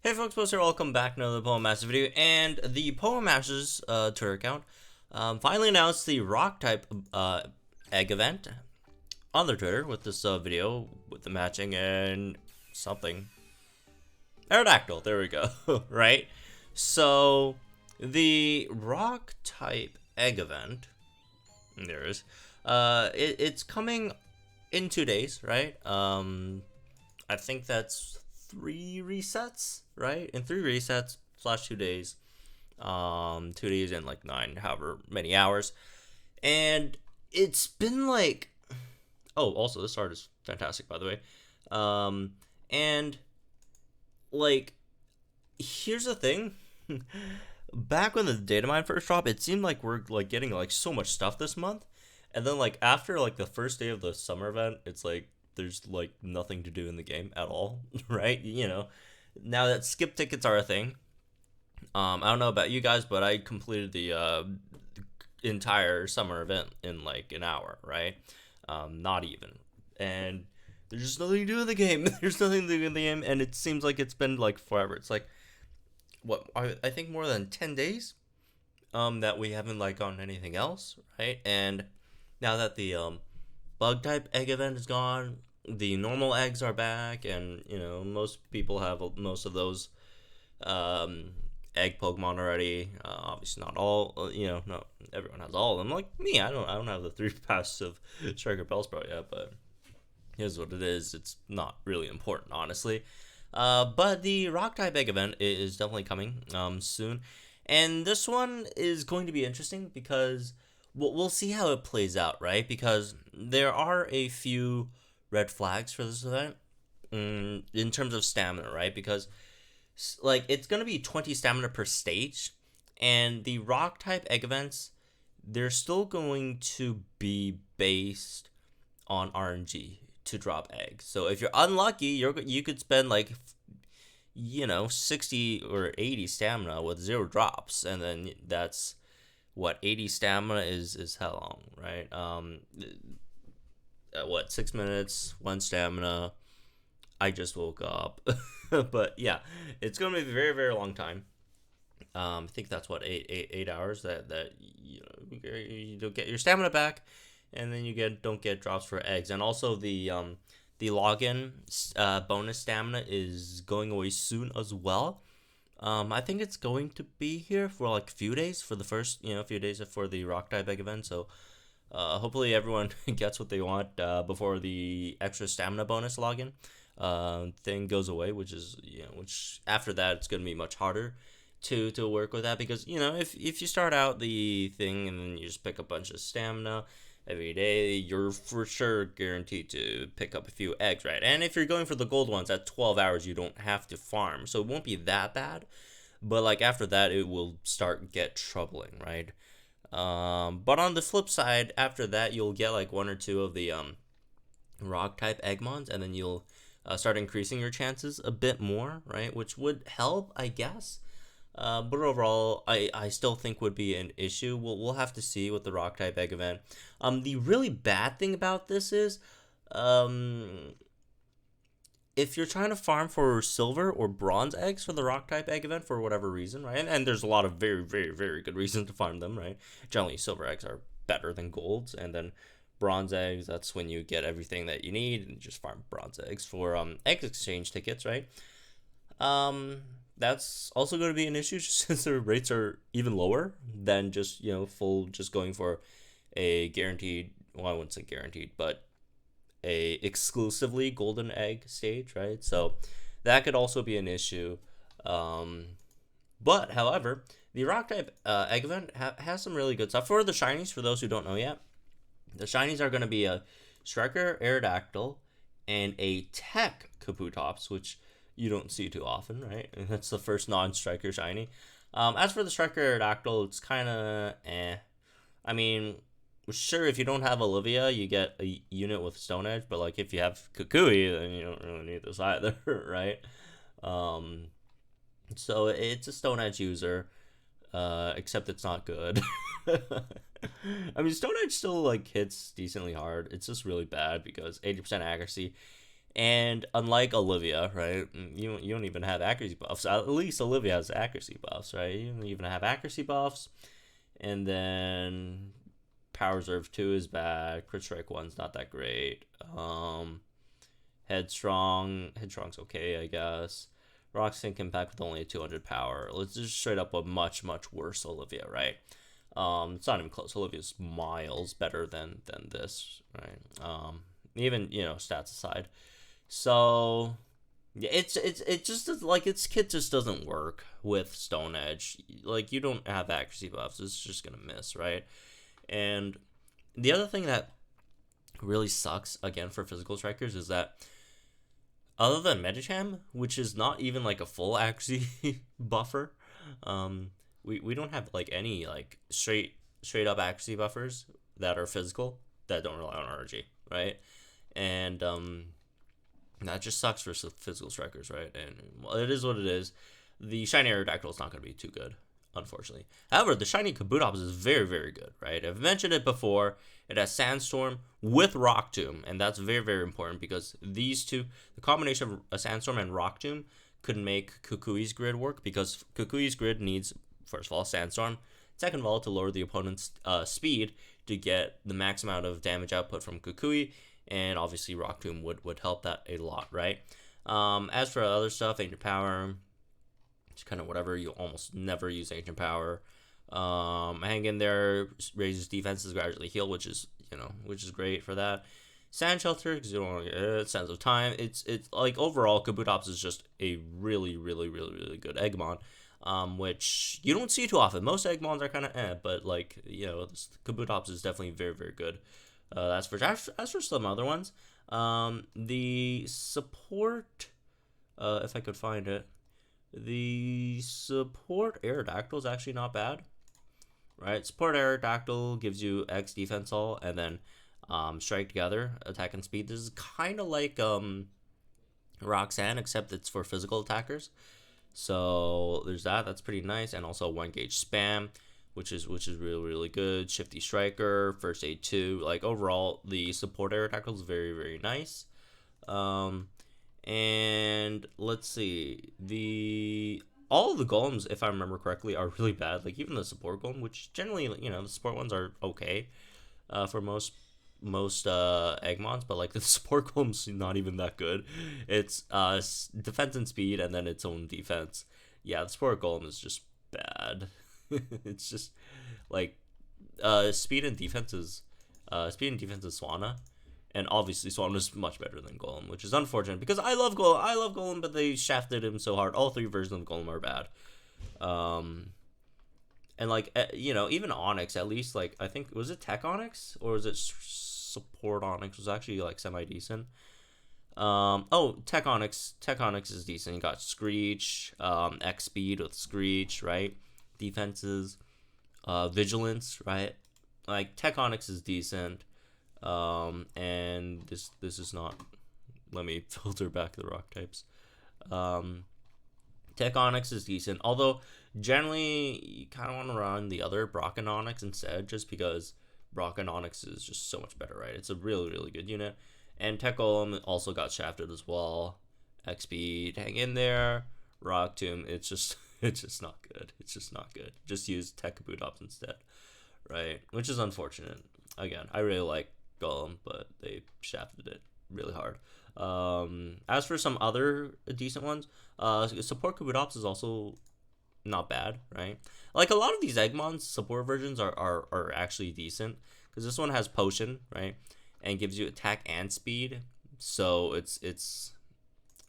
Hey folks, Post here, welcome back to another Poem Masters video, and the Poem Masters Twitter account finally announced the rock type egg event on their Twitter with this video with the matching and something. Aerodactyl, there we go, right? So, the rock type egg event, there it is, it's coming in 2 days, right? I think that's 3 resets, right? In 3 resets slash 2 days. 2 days and like 9, however many hours. And it's been like, oh, also this art is fantastic, by the way. And like, here's the thing. Back when the Datamined first dropped, it seemed like we're like getting like so much stuff this month. And then like after like the first day of the summer event, it's like there's like nothing to do in the game at all, right? You know, now that skip tickets are a thing. I don't know about you guys, but I completed the entire summer event in like an hour, right? Not even. And there's just nothing to do in the game. There's nothing to do in the game, and it seems like it's been like forever. It's like what I think more than 10 days that we haven't like gotten anything else, right? And now that the bug type egg event is gone, the normal eggs are back, and you know most people have most of those um, egg Pokemon already. Obviously not all. You know, not everyone has all of them. Like me, I don't have the 3 passes of Striker Bellsprout yet, but here's what it is. It's not really important, honestly. But the Rock type egg event is definitely coming soon, and this one is going to be interesting because we'll see how it plays out, right? Because there are a few red flags for this event in terms of stamina, right? Because like it's gonna be 20 stamina per stage, and the rock type egg events, they're still going to be based on RNG to drop eggs. So if you're unlucky, you could spend like 60 or 80 stamina with 0 drops, and then that's what 80 stamina is how long, right? What 6 minutes, 1 stamina. I just woke up. But yeah, it's gonna be a very, very long time. I think that's what 8 hours that you don't get your stamina back, and then you don't get drops for eggs, and also the login bonus stamina is going away soon as well. I think it's going to be here for like a few days for the first few days for the rock type egg event. So hopefully everyone gets what they want before the extra stamina bonus login thing goes away, which after that it's gonna be much harder to work with that, because if you start out the thing and then you just pick a bunch of stamina every day, you're for sure guaranteed to pick up a few eggs, right? And if you're going for the gold ones at 12 hours, you don't have to farm, so it won't be that bad. But like after that, it will start get troubling, right? But on the flip side, after that, you'll get like 1 or 2 of the rock type Eggmons, and then you'll start increasing your chances a bit more, right? Which would help, I guess. But overall, I still think would be an issue. We'll have to see with the rock type egg event. The really bad thing about this is, if you're trying to farm for silver or bronze eggs for the rock type egg event for whatever reason, right? And there's a lot of very, very, very good reasons to farm them, right? Generally, silver eggs are better than golds, and then bronze eggs, that's when you get everything that you need and just farm bronze eggs for egg exchange tickets, right? That's also going to be an issue since the rates are even lower than just just going for a guaranteed, well, I wouldn't say guaranteed, but a exclusively golden egg stage, right? So that could also be an issue. But however, the rock type egg event has some really good stuff for the shinies. For those who don't know yet, the shinies are going to be a Striker Aerodactyl and a Tech Kabutops, which you don't see too often, right? And that's the first non-Striker shiny. As for the Striker Aerodactyl, it's kind of eh. I mean, sure, if you don't have Olivia, you get a unit with Stone Edge, but like if you have Kukui, then you don't really need this either, right? Um, so it's a Stone Edge user, except it's not good. I mean, Stone Edge still like hits decently hard. It's just really bad because 80% accuracy And unlike Olivia, right, you don't even have accuracy buffs. At least Olivia has accuracy buffs, right? You don't even have accuracy buffs. And then Power Reserve 2 is bad. Crit Strike 1's not that great. Headstrong's okay, I guess. Rock Sync Impact with only a 200 power. Let's just straight up a much worse Olivia, right? It's not even close. Olivia's miles better than this, right? Even stats aside. So yeah, it just like its kit just doesn't work with Stone Edge. Like you don't have accuracy buffs. It's just gonna miss, right? And the other thing that really sucks again for physical strikers is that other than Medicham, which is not even like a full accuracy buffer, we don't have like any like straight up accuracy buffers that are physical that don't rely on RNG, right? And that just sucks for physical strikers, right? And well, it is what it is. The shiny Aerodactyl is not going to be too good, unfortunately. However, the shiny Kabutops is very good, right? I've mentioned it before. It has Sandstorm with Rock Tomb, and that's very important because these two, the combination of a Sandstorm and Rock Tomb, could make Kukui's grid work because Kukui's grid needs, first of all, Sandstorm, second of all, to lower the opponent's speed to get the max amount of damage output from Kukui, and obviously Rock Tomb would help that a lot, right? As for other stuff, Ancient Power, it's kind of whatever. You almost never use Ancient Power. Hang in there, raises defenses, gradually heal, which is great for that. Sand Shelter, because you don't want to get Sands of Time. It's like overall, Kabutops is just a really good Eggmon, which you don't see too often. Most Eggmons are kind of but like Kabutops is definitely very good. That's for as for some other ones. The support, if I could find it, the support Aerodactyl is actually not bad, right? Support Aerodactyl gives you X defense all, and then strike together, attack and speed. This is kind of like Roxanne, except it's for physical attackers. So there's that. That's pretty nice, and also 1 gauge spam, which is really good. Shifty Striker, First Aid 2. Like overall, the support Aerodactyl is very nice. And let's see, all of the golems, if I remember correctly, are really bad. Like even the support golem, which generally the support ones are okay for most Eggmons, but like the support golem's not even that good. It's defense and speed, and then its own defense. Yeah, the support golem is just bad. It's just like speed and defense is Swanna, and obviously Swanna is much better than Golem, which is unfortunate because I love Golem, but they shafted him so hard. All 3 versions of Golem are bad. And like even Onyx, at least, like I think, was it Tech Onyx or was it Support Onyx, was actually like semi decent. Tech Onyx is decent. You got Screech, X speed with Screech, right? Defenses, Vigilance, right? Like Tech Onyx is decent. And this is not. Let me filter back the rock types. Tech Onyx is decent, although generally you kind of want to run the other Brock and Onyx instead, just because Brock and Onyx is just so much better, right? It's a really good unit. And Tech Golem also got shafted as well. X speed, hang in there. Rock Tomb, it's just not good. It's just not good. Just use Tech Kabutops instead, right? Which is unfortunate. Again, I really like Golem, but they shafted it really hard. As for some other decent ones, support Kabutops is also not bad, right? Like a lot of these Eggmons support versions are actually decent, because this one has potion, right, and gives you attack and speed. So this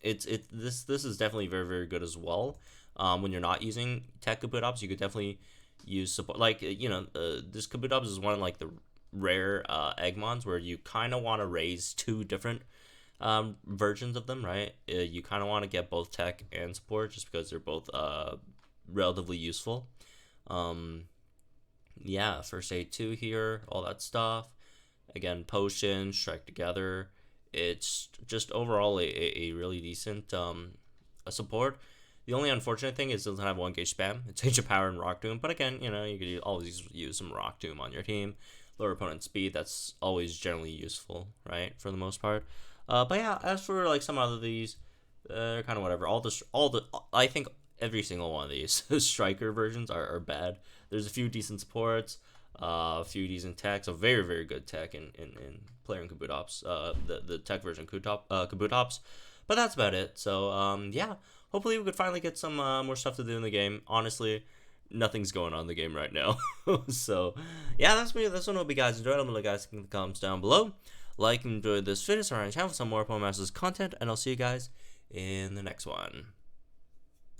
is definitely very good as well. When you're not using Tech Kabutops, you could definitely use support. Like this Kabutops is one of like the rare Eggmons where you kind of want to raise 2 different versions of them, right? You kind of want to get both tech and support just because they're both relatively useful. Yeah, First Aid 2 here, all that stuff. Again, potion, strike together. It's just overall a really decent support. The only unfortunate thing is it doesn't have 1 gauge spam. It's Ancient Power and Rock Tomb, but again, you could always use some Rock Tomb on your team. Lower opponent speed, that's always generally useful, right, for the most part. But yeah, as for like some other these, kind of whatever. I think every single one of these striker versions are bad. There's a few decent supports, a few decent techs, a very very good tech in player and Kabutops. The tech version Kabutops, but that's about it. So yeah, hopefully we could finally get some more stuff to do in the game. Honestly, nothing's going on in the game right now. So yeah, that's me. That's what I hope you guys enjoyed. I'm gonna guys in the comments down below. Like and enjoy this video, subscribe to the channel for some more Pokemon Masters content, and I'll see you guys in the next one.